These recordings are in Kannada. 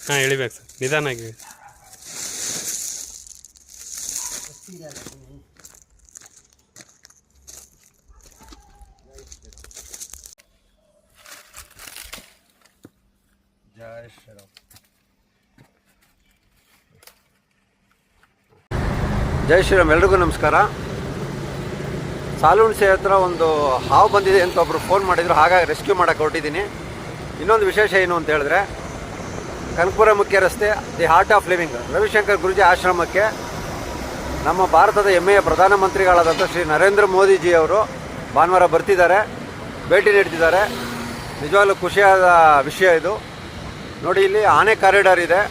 ಹಾಂ ಇಳಿಬೇಕು ಸರ್, ನಿಧಾನಾಗಿ. ಜೈ ಶ್ರೀರಾಮ್. ಜೈ ಶ್ರೀರಾಮ್. ಎಲ್ರಿಗೂ ನಮಸ್ಕಾರ. ಸಾಲುಣಸೆ ಹತ್ರ ಒಂದು ಹಾವು ಬಂದಿದೆ ಅಂತ ಒಬ್ಬರು ಫೋನ್ ಮಾಡಿದರು, ಹಾಗಾಗಿ ರೆಸ್ಕ್ಯೂ ಮಾಡೋಕ್ಕೆ ಹೊರಟಿದ್ದೀನಿ. ಇನ್ನೊಂದು ವಿಶೇಷ ಏನು ಅಂತ ಹೇಳಿದ್ರೆ, ಕನಕಪುರ ಮುಖ್ಯ ರಸ್ತೆ the Art of Living Ravishankar Guruji ಆಶ್ರಮಕ್ಕೆ ನಮ್ಮ ಭಾರತದ ಹೆಮ್ಮೆಯ ಪ್ರಧಾನಮಂತ್ರಿಗಳಾದಂಥ ಶ್ರೀ ನರೇಂದ್ರ ಮೋದಿಜಿಯವರು ಭಾನುವಾರ ಬರ್ತಿದ್ದಾರೆ, ಭೇಟಿ ನೀಡ್ತಿದ್ದಾರೆ. ನಿಜವಾಗ್ಲೂ ಖುಷಿಯಾದ ವಿಷಯ ಇದು. ನೋಡಿ, ಇಲ್ಲಿ ಆನೆ ಕಾರಿಡಾರ್ ಇದೆ,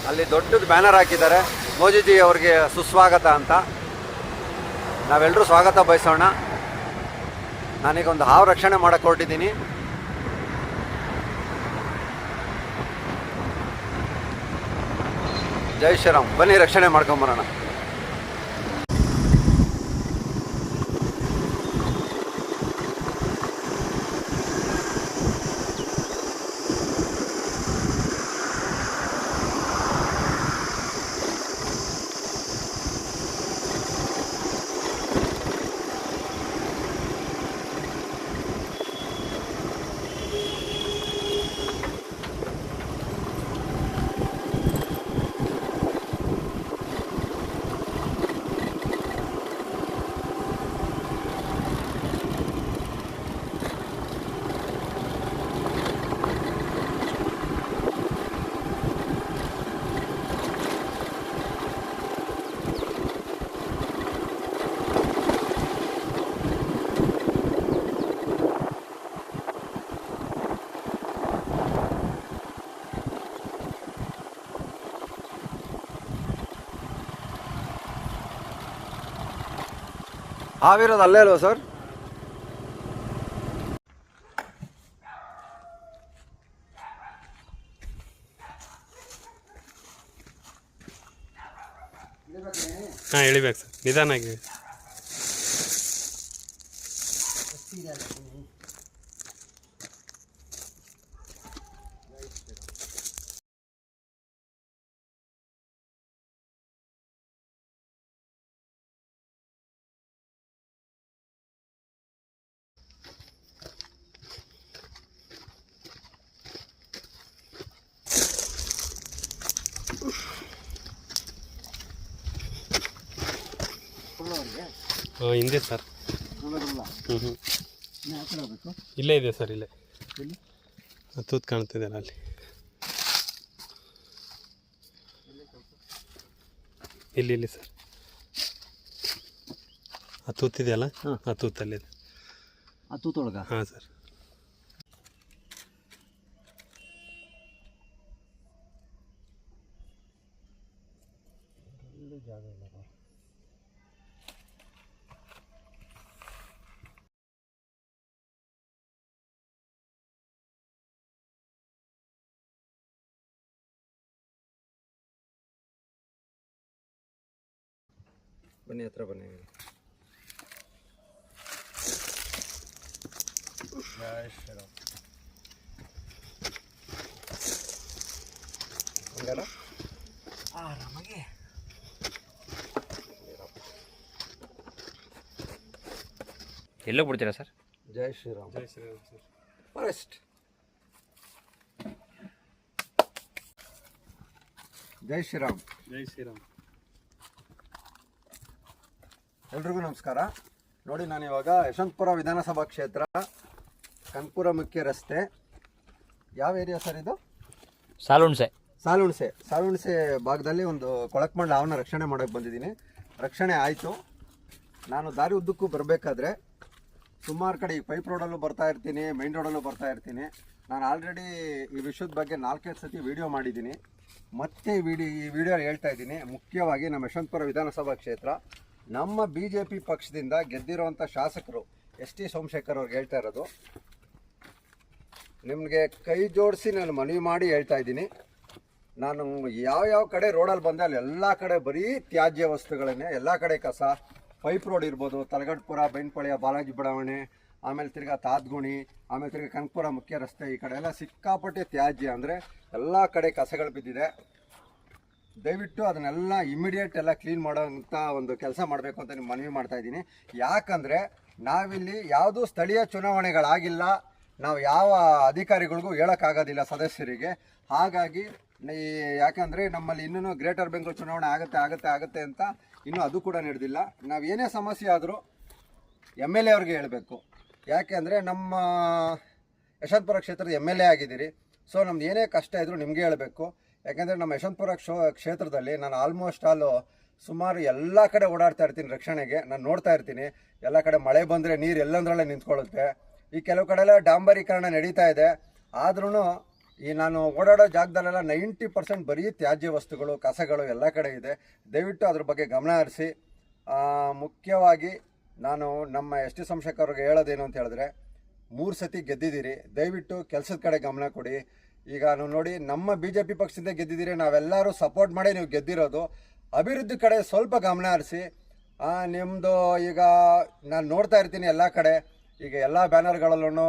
ಅಲ್ಲಿ ದೊಡ್ಡದು ಬ್ಯಾನರ್ ಹಾಕಿದ್ದಾರೆ, ಮೋದಿಜಿ ಅವ್ರಿಗೆ ಸುಸ್ವಾಗತ ಅಂತ. ನಾವೆಲ್ಲರೂ ಸ್ವಾಗತ ಬಯಸೋಣ. ನಾನೀಗ ಒಂದು ಹಾವು ರಕ್ಷಣೆ ಮಾಡೋಕ್ಕೆ ಹೊರಟಿದ್ದೀನಿ. ಜೈ ಶ್ರೀರಾಮ್. ಬನ್ನಿ ರಕ್ಷಣೆ ಮಾಡ್ಕೊಂಬರೋಣ. ಹಾವಿರೋದು ಅಲ್ಲೇ ಅಲ್ವಾ ಸರ್? ಹಾಂ ಇಳಿಬೇಕು ಸರ್, ನಿಧಾನಾಗಿ. ಹಿಂದೆ ಸರ್. ಇಲ್ಲೇ ಇದೆ ಸರ್, ಇಲ್ಲೇ ತೂತ್ ಕಾಣ್ತಿದೆ ಅಲ್ಲಿ. ಇಲ್ಲಿ ಸರ್, ಆ ತೂತಿದೆಯಲ್ಲ, ಆ ತೂತಲ್ಲಿದೆ. ಆ ತೂತೊಳಗ? ಹಾಂ ಸರ್. ಜಾಗ ಇಲ್ಲ. ಬನ್ನಿ, ಹತ್ರ ಬನ್ನಿ. ಜೈ ಶ್ರೀರಾಮ್. ಹಂಗಾರ ಆರಾಮಾಗಿ ಎಲ್ಲೋ ಬಿಡ್ತೀರಾ ಸರ್? ಜೈ ಶ್ರೀರಾಮ್. ಜೈ ಶ್ರೀರಾಮ್ ಸರ್. ಫಾರೆಸ್ಟ್. ಜೈ ಶ್ರೀರಾಮ್. ಜೈ ಶ್ರೀರಾಮ್. ಎಲ್ರಿಗೂ ನಮಸ್ಕಾರ. ನೋಡಿ, ನಾನಿವಾಗ ಯಶವಂತಪುರ ವಿಧಾನಸಭಾ ಕ್ಷೇತ್ರ, ಕನಕಪುರ ಮುಖ್ಯ ರಸ್ತೆ. ಯಾವ ಏರಿಯಾ ಸರ್ ಇದು? ಸಾಲುಣಸೆ. ಸಾಲುಣಸೆ ಭಾಗದಲ್ಲಿ ಒಂದು ಕೊಳಕ್ಮಂಡ ಹಾವನ್ನ ರಕ್ಷಣೆ ಮಾಡೋಕ್ಕೆ ಬಂದಿದ್ದೀನಿ. ರಕ್ಷಣೆ ಆಯಿತು. ನಾನು ದಾರಿ ಉದ್ದಕ್ಕೂ ಬರಬೇಕಾದ್ರೆ ಸುಮಾರು ಕಡೆ ಈ ಪೈಪ್ ರೋಡಲ್ಲೂ ಬರ್ತಾ ಇರ್ತೀನಿ, ಮೈನ್ ರೋಡಲ್ಲೂ ಬರ್ತಾ ಇರ್ತೀನಿ. ನಾನು ಆಲ್ರೆಡಿ ಈ ವಿಷಯದ ಬಗ್ಗೆ 4-5 ಸತಿ ವಿಡಿಯೋ ಮಾಡಿದ್ದೀನಿ. ಮತ್ತೆ ಈ ವಿಡಿಯೋ ಹೇಳ್ತಾ ಇದ್ದೀನಿ. ಮುಖ್ಯವಾಗಿ ನಮ್ಮ ಯಶವಂತಪುರ ವಿಧಾನಸಭಾ ಕ್ಷೇತ್ರ, ನಮ್ಮ BJP ಪಕ್ಷದಿಂದ ಗೆದ್ದಿರುವಂಥ ಶಾಸಕರು ST ಸೋಮಶೇಖರ್ ಅವ್ರಿಗೆ ಹೇಳ್ತಾ ಇರೋದು, ನಿಮಗೆ ಕೈ ಜೋಡಿಸಿ ನಾನು ಮನವಿ ಮಾಡಿ ಹೇಳ್ತಾ ಇದ್ದೀನಿ. ನಾನು ಯಾವ ಕಡೆ ರೋಡಲ್ಲಿ ಬಂದೆ ಅಲ್ಲಿ ಎಲ್ಲ ಕಡೆ ಬರೀ ತ್ಯಾಜ್ಯ ವಸ್ತುಗಳನ್ನೇ, ಎಲ್ಲ ಕಡೆ ಕಸ. ಪೈಪ್ ರೋಡ್ ಇರ್ಬೋದು, ತಲಗಡ್ಪುರ, ಬೈನ್ಪಳ್ಳಿಯ ಬಾಲಾಜಿ ಬಡಾವಣೆ, ಆಮೇಲೆ ತಿರ್ಗಾ ತಾತ್ಗುಣಿ, ಆಮೇಲೆ ತಿರ್ಗಾ ಕನಕಪುರ ಮುಖ್ಯ ರಸ್ತೆ, ಈ ಕಡೆ ಎಲ್ಲ ಸಿಕ್ಕಾಪಟ್ಟೆ ತ್ಯಾಜ್ಯ, ಅಂದರೆ ಎಲ್ಲ ಕಡೆ ಕಸಗಳು ಬಿದ್ದಿದೆ. ದಯವಿಟ್ಟು ಅದನ್ನೆಲ್ಲ ಇಮಿಡಿಯೇಟ್ ಎಲ್ಲ ಕ್ಲೀನ್ ಮಾಡೋಂಥ ಒಂದು ಕೆಲಸ ಮಾಡಬೇಕು ಅಂತ ನಿಮ್ಮ ಮನವಿ ಮಾಡ್ತಾ ಇದ್ದೀನಿ. ಯಾಕಂದರೆ ನಾವಿಲ್ಲಿ ಯಾವುದೂ ಸ್ಥಳೀಯ ಚುನಾವಣೆಗಳಾಗಿಲ್ಲ, ನಾವು ಯಾವ ಅಧಿಕಾರಿಗಳಿಗೂ ಹೇಳೋಕ್ಕಾಗೋದಿಲ್ಲ ಸದಸ್ಯರಿಗೆ. ಹಾಗಾಗಿ ಯಾಕಂದರೆ ನಮ್ಮಲ್ಲಿ ಇನ್ನೂ ಗ್ರೇಟರ್ ಬೆಂಗಳೂರು ಚುನಾವಣೆ ಆಗುತ್ತೆ ಅಂತ ಇನ್ನೂ ಅದು ಕೂಡ ನಡೆದಿಲ್ಲ. ನಾವು ಏನೇ ಸಮಸ್ಯೆ ಆದರೂ MLA ಅವ್ರಿಗೆ ಹೇಳಬೇಕು. ಯಾಕೆ ಅಂದರೆ ನಮ್ಮ ಯಶವಂತಪುರ ಕ್ಷೇತ್ರದ MLA ಆಗಿದ್ದೀರಿ, ಸೊ ನಮ್ದು ಏನೇ ಕಷ್ಟ ಇದ್ದರೂ ನಿಮಗೆ ಹೇಳಬೇಕು. ಯಾಕೆಂದರೆ ನಮ್ಮ ಯಶವಂತಪುರ ಕ್ಷೇತ್ರದಲ್ಲಿ ನಾನು ಆಲ್ಮೋಸ್ಟ್ ಸುಮಾರು ಎಲ್ಲ ಕಡೆ ಓಡಾಡ್ತಾ ಇರ್ತೀನಿ ರಕ್ಷಣೆಗೆ. ನಾನು ನೋಡ್ತಾ ಇರ್ತೀನಿ ಎಲ್ಲ ಕಡೆ ಮಳೆ ಬಂದರೆ ನೀರು ಎಲ್ಲಂದ್ರಲ್ಲೇ ನಿಂತ್ಕೊಳ್ಳುತ್ತೆ. ಈ ಕೆಲವು ಕಡೆ ಎಲ್ಲ ಡಾಂಬರೀಕರಣ ನಡೀತಾ ಇದೆ, ಆದ್ರೂ ಈ ನಾನು ಓಡಾಡೋ ಜಾಗದಲ್ಲೆಲ್ಲ 90% ಬರೀ ತ್ಯಾಜ್ಯ ವಸ್ತುಗಳು, ಕಸಗಳು ಎಲ್ಲ ಕಡೆ ಇದೆ. ದಯವಿಟ್ಟು ಅದ್ರ ಬಗ್ಗೆ ಗಮನ ಹರಿಸಿ. ಮುಖ್ಯವಾಗಿ ನಾನು ನಮ್ಮ ಎಸ್ ಟಿ ಸೋಮಶೇಖರ್ ಹೇಳೋದೇನು ಅಂತ ಹೇಳಿದ್ರೆ, 3 ಸತಿ ಗೆದ್ದಿದ್ದೀರಿ, ದಯವಿಟ್ಟು ಕೆಲಸದ ಕಡೆ ಗಮನ ಕೊಡಿ. ಈಗ ನೀವು ನೋಡಿ, ನಮ್ಮ BJP ಪಕ್ಷದಿಂದ ಗೆದ್ದಿದ್ದೀರಿ, ನಾವೆಲ್ಲರೂ ಸಪೋರ್ಟ್ ಮಾಡಿ ನೀವು ಗೆದ್ದಿರೋದು. ಅಭಿವೃದ್ಧಿ ಕಡೆ ಸ್ವಲ್ಪ ಗಮನ ಹರಿಸಿ. ನಿಮ್ಮದು ಈಗ ನಾನು ನೋಡ್ತಾ ಇರ್ತೀನಿ ಎಲ್ಲ ಕಡೆ, ಈಗ ಎಲ್ಲ ಬ್ಯಾನರ್ಗಳಲ್ಲೂ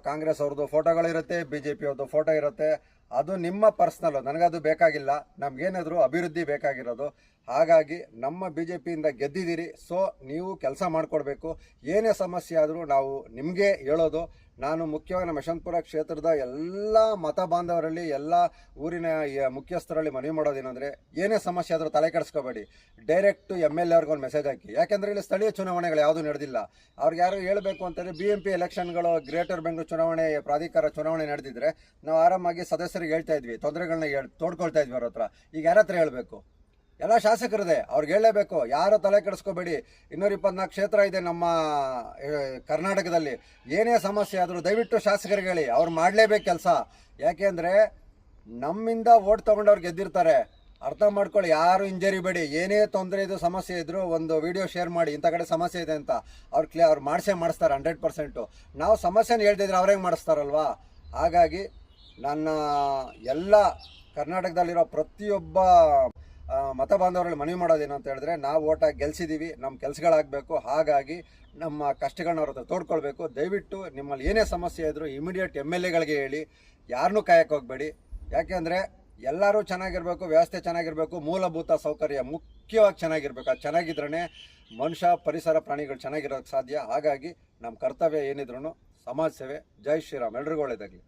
ಕಾಂಗ್ರೆಸ್ ಅವ್ರದ್ದು ಫೋಟೋಗಳಿರುತ್ತೆ, BJP ಅವ್ರದ್ದು ಫೋಟೋ ಇರುತ್ತೆ. ಅದು ನಿಮ್ಮ ಪರ್ಸ್ನಲ್ಲು, ನನಗದು ಬೇಕಾಗಿಲ್ಲ. ನಮಗೇನಾದರೂ ಅಭಿವೃದ್ಧಿ ಬೇಕಾಗಿರೋದು. ಹಾಗಾಗಿ ನಮ್ಮ BJPಯಿಂದ ಗೆದ್ದಿದ್ದೀರಿ, ಸೊ ನೀವು ಕೆಲಸ ಮಾಡಿಕೊಡ್ಬೇಕು. ಏನೇ ಸಮಸ್ಯೆ ಆದರೂ ನಾವು ನಿಮಗೆ ಹೇಳೋದು. ನಾನು ಮುಖ್ಯವಾಗಿ ನಮ್ಮ ಯಶವಂತಪುರ ಕ್ಷೇತ್ರದ ಎಲ್ಲ ಮತ ಬಾಂಧವರಲ್ಲಿ, ಎಲ್ಲ ಊರಿನ ಮುಖ್ಯಸ್ಥರಲ್ಲಿ ಮನವಿ ಮಾಡೋದೇನೆಂದರೆ, ಏನೇ ಸಮಸ್ಯೆ ಆದರೂ ತಲೆ ಕೆಡಿಸ್ಕೋಬೇಡಿ, ಡೈರೆಕ್ಟು MLA ಅವ್ರಿಗೆ ಒಂದು ಮೆಸೇಜ್ ಹಾಕಿ. ಯಾಕೆಂದರೆ ಇಲ್ಲಿ ಸ್ಥಳೀಯ ಚುನಾವಣೆಗಳು ಯಾವುದೂ ನಡೆದಿಲ್ಲ. ಅವ್ರಿಗೆ ಯಾರು ಹೇಳಬೇಕು ಅಂತಂದರೆ, BMP ಎಲೆಕ್ಷನ್ಗಳು, ಗ್ರೇಟರ್ ಬೆಂಗಳೂರು ಚುನಾವಣೆ, ಪ್ರಾಧಿಕಾರ ಚುನಾವಣೆ ನಡೆದಿದ್ರೆ ನಾವು ಆರಾಮಾಗಿ ಸದಸ್ಯರಿಗೆ ಹೇಳ್ತಾ ಇದ್ವಿ, ತೊಂದರೆಗಳನ್ನ ತೋಡ್ಕೊಳ್ತಾ ಇದ್ವಿ ಅವ್ರ ಹತ್ರ. ಈಗ ಯಾರ ಹತ್ರ ಹೇಳಬೇಕು? ಎಲ್ಲ ಶಾಸಕರಿದೆ, ಅವ್ರಿಗೆ ಹೇಳಲೇಬೇಕು. ಯಾರು ತಲೆ ಕೆಡಿಸ್ಕೋಬೇಡಿ. 224 ಕ್ಷೇತ್ರ ಇದೆ ನಮ್ಮ ಕರ್ನಾಟಕದಲ್ಲಿ. ಏನೇ ಸಮಸ್ಯೆ ಆದರೂ ದಯವಿಟ್ಟು ಶಾಸಕರಿಗೆ ಹೇಳಿ, ಅವ್ರು ಮಾಡಲೇಬೇಕು ಕೆಲಸ. ಯಾಕೆಂದರೆ ನಮ್ಮಿಂದ ಓಟ್ ತೊಗೊಂಡವ್ರು ಗೆದ್ದಿರ್ತಾರೆ. ಅರ್ಥ ಮಾಡ್ಕೊಳ್ಳಿ, ಯಾರು ಹಿಂಜರಿಬೇಡಿ. ಏನೇ ತೊಂದರೆ ಇದು ಸಮಸ್ಯೆ ಇದ್ದರೂ ಒಂದು ವಿಡಿಯೋ ಶೇರ್ ಮಾಡಿ, ಇಂಥ ಕಡೆ ಸಮಸ್ಯೆ ಇದೆ ಅಂತ. ಅವ್ರು ಮಾಡಿಸ್ತಾರೆ 100%. ನಾವು ಸಮಸ್ಯೆನ ಹೇಳ್ತಿದ್ರೆ ಅವ್ರೇಗೆ ಮಾಡಿಸ್ತಾರಲ್ವಾ. ಹಾಗಾಗಿ ನನ್ನ ಎಲ್ಲ ಕರ್ನಾಟಕದಲ್ಲಿರೋ ಪ್ರತಿಯೊಬ್ಬ ಮತ ಬಾಂಧವರಲ್ಲಿ ಮನವಿ ಮಾಡೋದೇನು ಅಂತ ಹೇಳಿದ್ರೆ, ನಾವು ಓಟಾಗಿ ಗೆಲ್ಸಿದ್ದೀವಿ, ನಮ್ಮ ಕೆಲಸಗಳಾಗಬೇಕು. ಹಾಗಾಗಿ ನಮ್ಮ ಕಷ್ಟಗಳನ್ನ ಅವ್ರ ಹತ್ರ ತೋಡ್ಕೊಳ್ಬೇಕು. ದಯವಿಟ್ಟು ನಿಮ್ಮಲ್ಲಿ ಏನೇ ಸಮಸ್ಯೆ ಇದ್ದರೂ ಇಮಿಡಿಯೇಟ್ MLAಗಳಿಗೆ ಹೇಳಿ, ಯಾರನ್ನೂ ಕಾಯಕ್ಕೆ ಹೋಗಬೇಡಿ. ಯಾಕೆಂದರೆ ಎಲ್ಲರೂ ಚೆನ್ನಾಗಿರಬೇಕು, ವ್ಯವಸ್ಥೆ ಚೆನ್ನಾಗಿರಬೇಕು, ಮೂಲಭೂತ ಸೌಕರ್ಯ ಮುಖ್ಯವಾಗಿ ಚೆನ್ನಾಗಿರಬೇಕು. ಅದು ಚೆನ್ನಾಗಿದ್ರೇ ಮನುಷ್ಯ, ಪರಿಸರ, ಪ್ರಾಣಿಗಳು ಚೆನ್ನಾಗಿರೋಕ್ಕೆ ಸಾಧ್ಯ. ಹಾಗಾಗಿ ನಮ್ಮ ಕರ್ತವ್ಯ ಏನಿದ್ರು ಸಮಾಜ ಸೇವೆ. ಜೈ ಶ್ರೀರಾಮ್. ಎಲ್ರಿಗೂ ಒಳ್ಳೆಯದಾಗಲಿ.